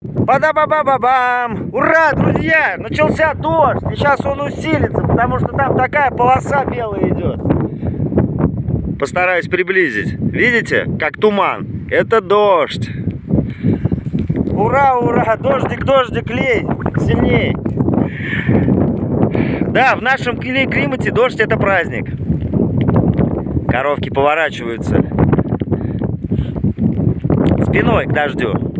Ба-да-ба-ба-ба-бам! Ура, друзья! Начался дождь. И сейчас он усилится, потому что там такая полоса белая идет. Постараюсь приблизить. Видите, как туман? Это дождь. Ура, ура! Дождик, дождик, лей! Сильней! Да, в нашем климате дождь — это праздник. Коровки поворачиваются спиной к дождю.